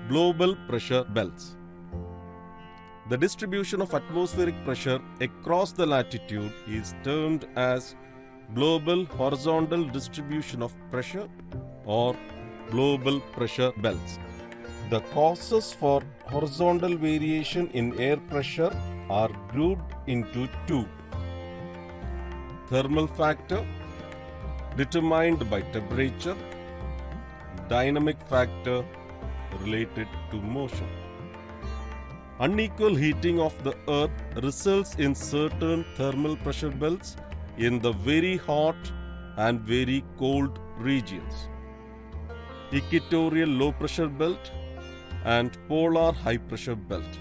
global pressure belts. The distribution of atmospheric pressure across the latitude is termed as global horizontal distribution of pressure or global pressure belts. The causes for horizontal variation in air pressure are grouped into two. Thermal factor, determined by temperature. Dynamic factor, related to motion. Unequal heating of the earth results in certain thermal pressure belts in the very hot and very cold regions. Equatorial low pressure belt and polar high pressure belt.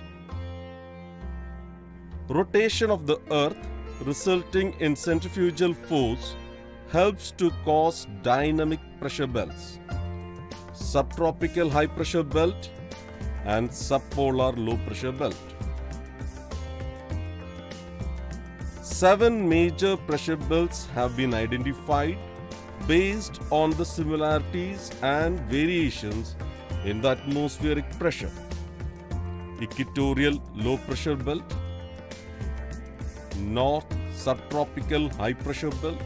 Rotation of the earth resulting in centrifugal force helps to cause dynamic pressure belts. Subtropical high pressure belt and subpolar low pressure belt. 7 major pressure belts have been identified based on the similarities and variations in the atmospheric pressure. Equatorial low pressure belt, North subtropical high pressure belt,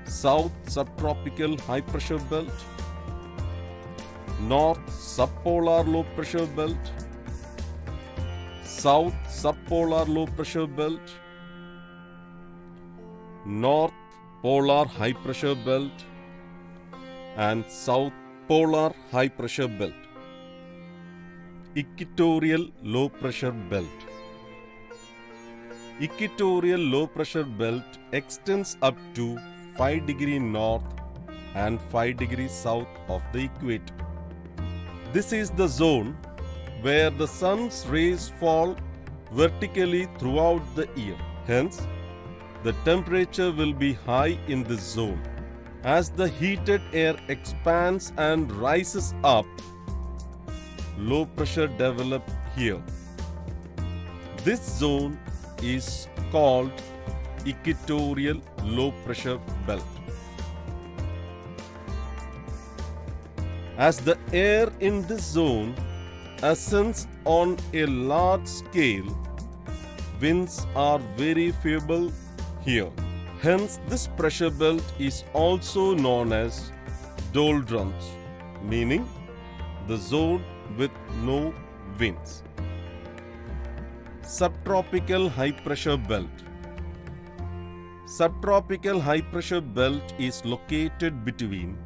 South subtropical high pressure belt, North subpolar low pressure belt, South subpolar low pressure belt, North polar high pressure belt, and South polar high pressure belt. Equatorial low pressure belt. Equatorial low pressure belt extends up to 5 degrees north and 5 degrees south of the equator. This is the zone where the sun's rays fall vertically throughout the year. Hence, the temperature will be high in this zone. As the heated air expands and rises up, low pressure develops here. This zone is called equatorial low pressure belt. As the air in this zone ascends on a large scale, winds are very favorable here. Hence, this pressure belt is also known as doldrums, meaning the zone with no winds. Subtropical high pressure belt. Subtropical high pressure belt is located between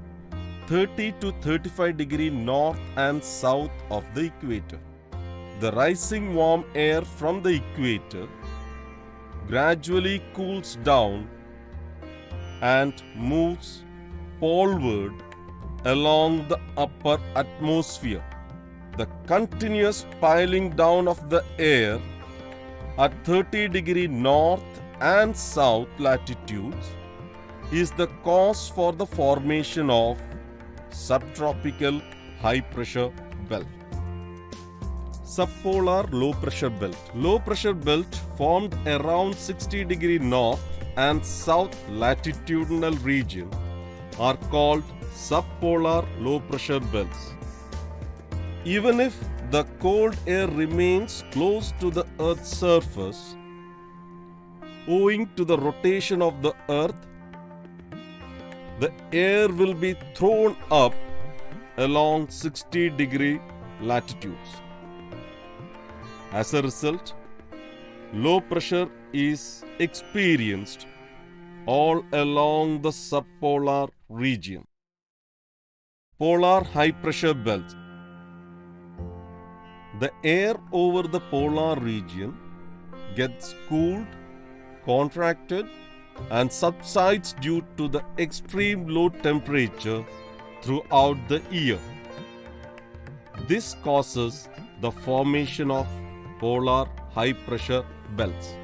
30 to 35 degrees north and south of the equator. The rising warm air from the equator gradually cools down and moves poleward along the upper atmosphere. The continuous piling down of the air at 30 degrees north and south latitudes is the cause for the formation of subtropical high pressure belt. Subpolar low pressure belt. Low pressure belt formed around 60 degrees north and south latitudinal region are called subpolar low pressure belts. Even if the cold air remains close to the Earth's surface, owing to the rotation of the Earth, the air will be thrown up along 60 degree latitudes. As a result, low pressure is experienced all along the subpolar region. Polar high pressure belts. The air over the polar region gets cooled, contracted, and subsides due to the extreme low temperature throughout the year. This causes the formation of polar high pressure belts.